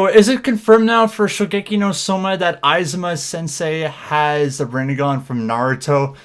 So is it confirmed now for Shokugeki no Soma that Izuma Sensei has the Rinnegan from Naruto?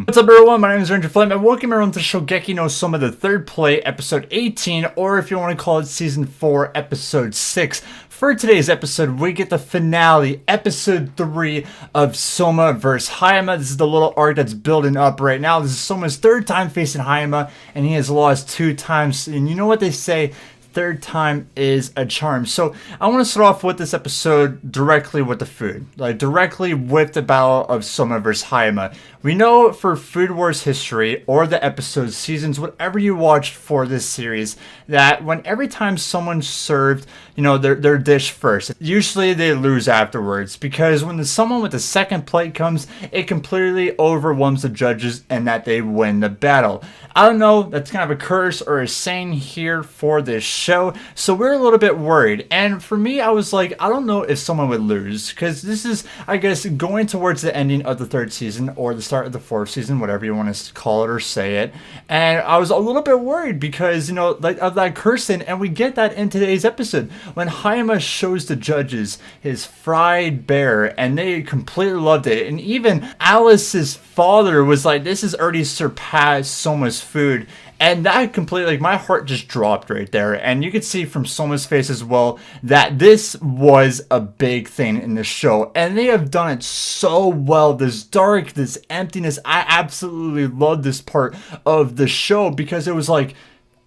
What's up everyone, my name is Ranger Flame and welcome everyone to Shokugeki no Soma, the third play, episode 18, or if you want to call it season 4, episode 6. For today's episode, we get the finale, episode 3 of Soma vs. Hayama. This is the little arc that's building up right now. This is Soma's third time facing Hayama, and he has lost 2 times. And you know what they say? Third time is a charm. So I want to start off with this episode directly with the food, like directly with the battle of Soma versus Hayama. We know for Food Wars history or the episodes, seasons, whatever you watched for this series, that when every time someone served, their dish first, usually they lose afterwards, because when someone with the second plate comes, it completely overwhelms the judges and that they win the battle. I don't know, that's kind of a curse or a saying here for this show, so we're a little bit worried. And for me, I was like, I don't know if someone would lose, because this is, I guess, going towards the ending of the 3rd season or the start of the 4th season, whatever you want to call it or say it. And I was a little bit worried because, like, of that cursing, and we get that in today's episode when Hayama shows the judges his fried bear, and they completely loved it. And even Alice's father was like, this has already surpassed Soma's food. And that completely, like, my heart just dropped right there. And you could see from Soma's face as well that this was a big thing in the show. And they have done it so well. This dark, this emptiness. I absolutely love this part of the show because it was like,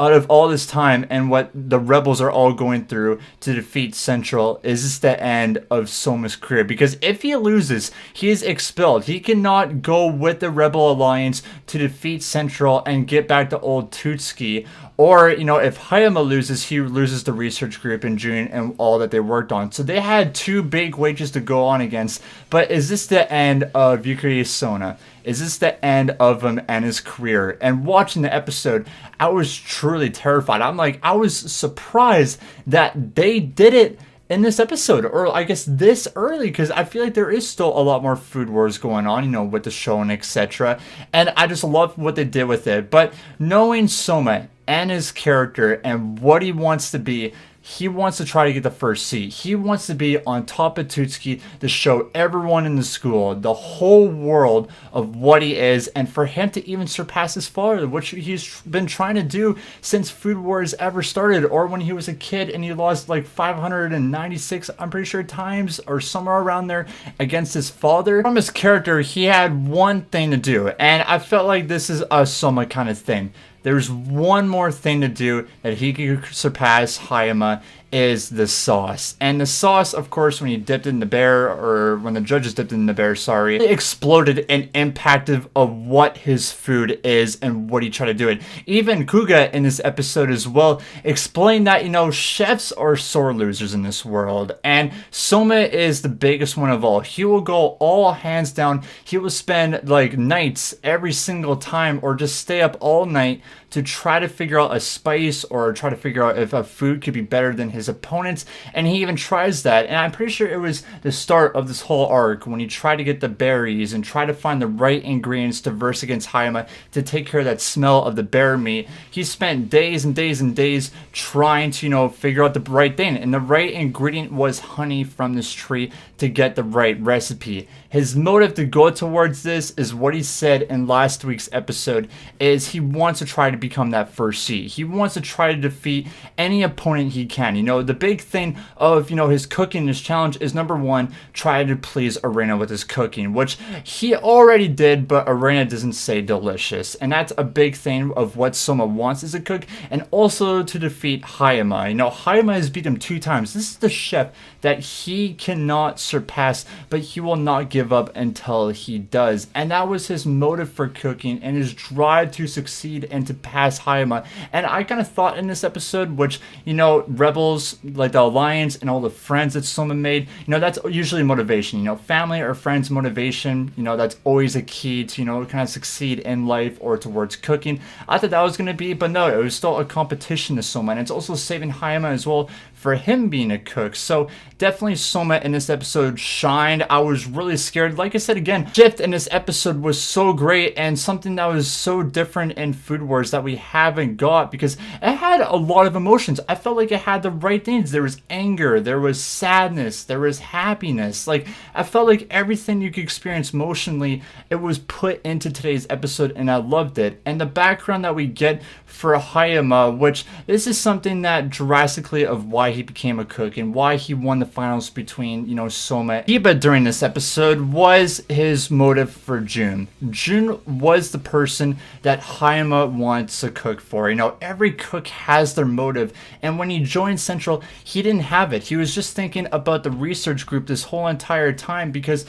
out of all this time and what the rebels are all going through to defeat Central, is this the end of Soma's career? Because if he loses, he is expelled. He cannot go with the Rebel Alliance to defeat Central and get back to old Tutsuki. Or, if Hayama loses, he loses the research group in June and all that they worked on. So they had 2 big wages to go on against. But is this the end of Yukari Sona? Is this the end of him and his career? And watching the episode, I was truly terrified. I was surprised that they did it in this episode, or I guess this early, because I feel like there is still a lot more Food Wars going on, with the show and etc. And I just love what they did with it. But knowing Soma and his character and what he wants to be, he wants to try to get the first seat. He wants to be on top of Tutsuki to show everyone in the school, the whole world, of what he is, and for him to even surpass his father, which he's been trying to do since Food Wars ever started, or when he was a kid and he lost like 596, I'm pretty sure, times, or somewhere around there, against his father. From his character, he had one thing to do, and I felt like this is a Soma kind of thing. There's one more thing to do that he could surpass Hayama, is the sauce. And the sauce, of course, when he dipped in the bear, or when the judges dipped in the bear, sorry, it exploded and impacted of what his food is and what he tried to do it. Even Kuga in this episode as well explained that, chefs are sore losers in this world. And Soma is the biggest one of all. He will go all hands down. He will spend like nights every single time, or just stay up all night to try to figure out a spice, or try to figure out if a food could be better than his opponents. And he even tries that. And I'm pretty sure it was the start of this whole arc when he tried to get the berries and try to find the right ingredients to verse against Hayama to take care of that smell of the bear meat. He spent days and days and days trying to, figure out the right thing. And the right ingredient was honey from this tree to get the right recipe. His motive to go towards this is what he said in last week's episode, is he wants to try to become that first seed. He wants to try to defeat any opponent he can. The big thing of, his cooking, his challenge is, number 1, try to please Arena with his cooking, which he already did, but Arena doesn't say delicious. And that's a big thing of what Soma wants as a cook, and also to defeat Hayama. Hayama has beat him 2 times. This is the chef that he cannot surpass, but he will not give up until he does. And that was his motive for cooking and his drive to succeed and to pass Hayama. And I kind of thought in this episode, which, rebels, like the Alliance and all the friends that Soma made, that's usually motivation. Family or friends motivation, that's always a key to, kind of succeed in life or towards cooking. I thought that was going to be, but no, it was still a competition to Soma. And it's also saving Hayama as well for him being a cook. So definitely Soma in this episode shined. I was really scared. Like I said again, shift in this episode was so great and something that was so different in Food Wars that we haven't got, because it had a lot of emotions. I felt like it had the right things. There was anger, there was sadness, there was happiness. Like, I felt like everything you could experience emotionally, it was put into today's episode, and I loved it. And the background that we get for Hayama, which this is something that drastically of why he became a cook and why he won the finals between, Soma and Iba during this episode, was his motive for June. June was the person that Hayama wants to cook for. Every cook has their motive, and when he joined Central, he didn't have it. He was just thinking about the research group this whole entire time, because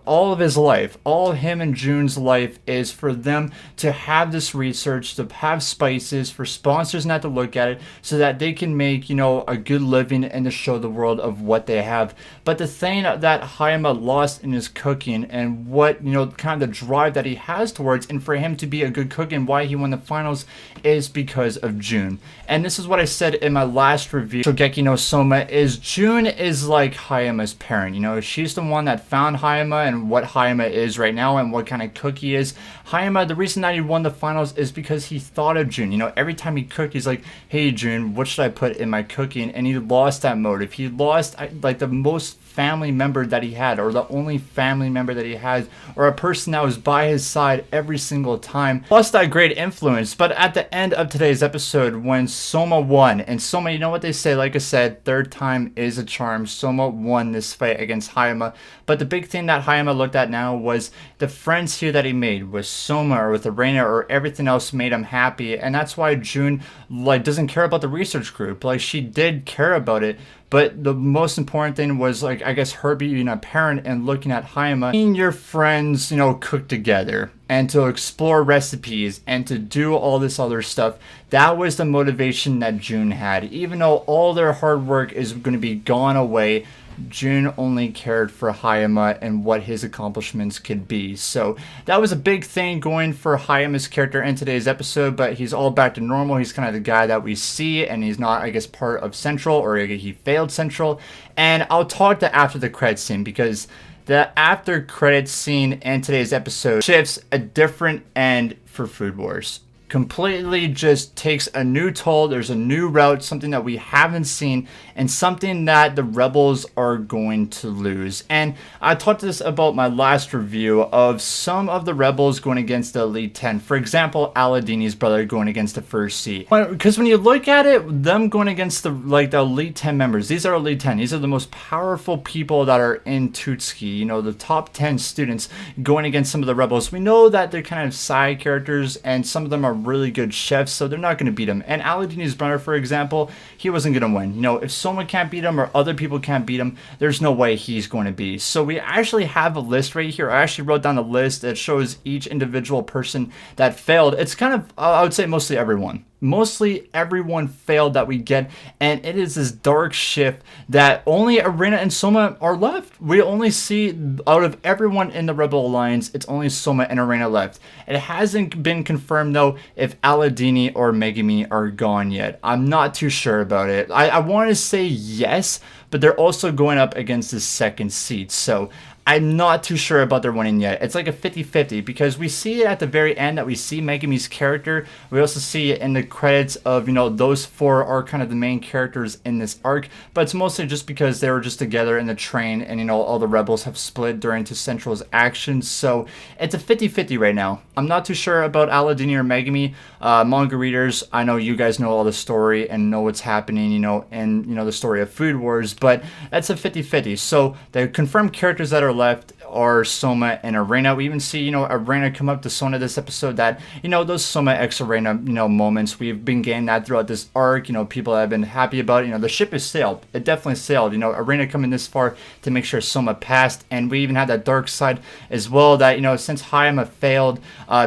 all of his life, all of him and June's life, is for them to have this research, to have spices, for sponsors not to look at it, so that they can make a good living and to show the world of what they have. But the thing that Hayama lost in his cooking, and what kind of the drive that he has towards, and for him to be a good cook and why he won the finals, is because of June. And this is what I said in my last review, Shokugeki no Soma, is June is like Hayama's parent. She's the one that found Hayama and what Hayama is right now and what kind of cook he is. Hayama, the reason that he won the finals is because he thought of June. Every time he cooked, he's like, hey June, what should I put in my cooking? And he lost that motive. He lost like the most family member that he had, or the only family member that he had, or a person that was by his side every single time. Lost that great influence. But at the end of today's episode, when Soma won, and Soma, you know what they say, like I said, third time is a charm. Soma won this fight against Hayama. But the big thing that Hayama looked at now was the friends here that he made with Soma or with Arena, or everything else made him happy. And that's why June doesn't care about the research group. She did care about it, but the most important thing was, I guess, her being a parent and looking at Hayama, seeing your friends, cook together and to explore recipes and to do all this other stuff. That was the motivation that June had. Even though all their hard work is going to be gone away, June only cared for Hayama and what his accomplishments could be. So that was a big thing going for Hayama's character in today's episode, but he's all back to normal. He's kind of the guy that we see, and he's not, I guess, part of Central, or he failed Central. And I'll talk to after the credits scene, because the after credits scene in today's episode shifts a different end for Food Wars. Completely just takes a new toll. There's a new route, something that we haven't seen, and something that the rebels are going to lose. And I talked this about my last review of some of the rebels going against the Elite 10. For example, Aladini's brother going against the First Seat. Because when you look at it, them going against the Elite 10 members, these are Elite 10. These are the most powerful people that are in Tutsuki. The top 10 students going against some of the rebels. We know that they're kind of side characters, and some of them are really good chefs, so they're not going to beat him. And Aladini's brother, for example, he wasn't going to win. If Soma can't beat him or other people can't beat him, there's no way he's going to be. So we actually have a list right here. I actually wrote down a list that shows each individual person that failed. It's kind of, I would say, mostly everyone. Mostly everyone failed that we get, and it is this dark shift that only Arena and Soma are left. We only see, out of everyone in the Rebel Alliance, it's only Soma and Arena left. It hasn't been confirmed though if Aladini or Megumi are gone yet. I'm not too sure about it. I want to say yes, but they're also going up against the second seat, so I'm not too sure about their winning yet. It's like a 50-50, because we see it at the very end that we see Megumi's character. We also see it in the credits of, those four are kind of the main characters in this arc, but it's mostly just because they were just together in the train, and, all the rebels have split during to Central's actions. So it's a 50-50 right now. I'm not too sure about Aladini or Megumi. Manga readers, I know you guys know all the story and know what's happening, and, the story of Food Wars, but that's a 50-50. So the confirmed characters that are left are Soma and Arena. We even see, Arena come up to Sona this episode, that, those Soma x Arena, moments, we've been getting that throughout this arc. People have been happy about it. The ship has sailed. It definitely sailed. Arena coming this far to make sure Soma passed. And we even had that dark side as well, that, since Hayama failed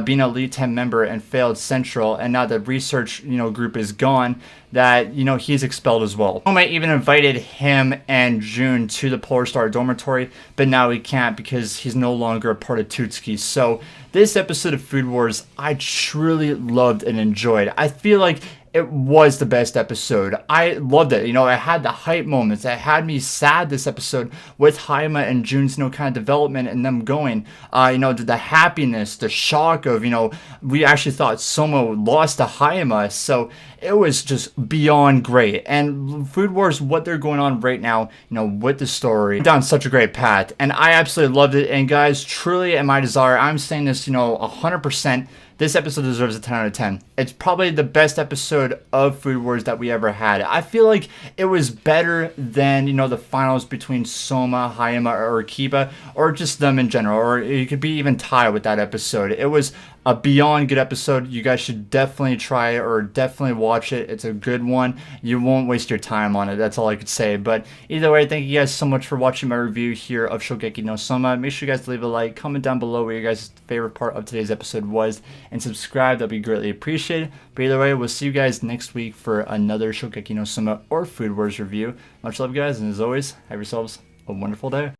being an Elite 10 member and failed Central, and now the research, group is gone, that, he's expelled as well. Soma even invited him and June to the Polar Star dormitory, but now he can't because he's no longer a part of Tutsuki. So this episode of Food Wars, I truly loved and enjoyed. I feel like it was the best episode. I loved it. It had the hype moments. It had me sad this episode with Hayama and Jun's, kind of development and them going. The happiness, the shock of, we actually thought Soma lost to Hayama. So it was just beyond great. And Food Wars, what they're going on right now, with the story, down such a great path. And I absolutely loved it. And guys, truly at my desire, I'm saying this, 100%. This episode deserves a 10 out of 10. It's probably the best episode of Food Wars that we ever had. I feel like it was better than, the finals between Soma, Hayama, or Kiba, or just them in general, or it could be even tied with that episode. It was a beyond good episode. You guys should definitely try it or definitely watch it. It's a good one. You won't waste your time on it. That's all I could say. But either way, thank you guys so much for watching my review here of Shokugeki no Soma. Make sure you guys leave a like, comment down below what your guys' favorite part of today's episode was, and subscribe. That'd be greatly appreciated. But either way, we'll see you guys next week for another Shokugeki no Soma or Food Wars review. Much love, guys, and as always, have yourselves a wonderful day.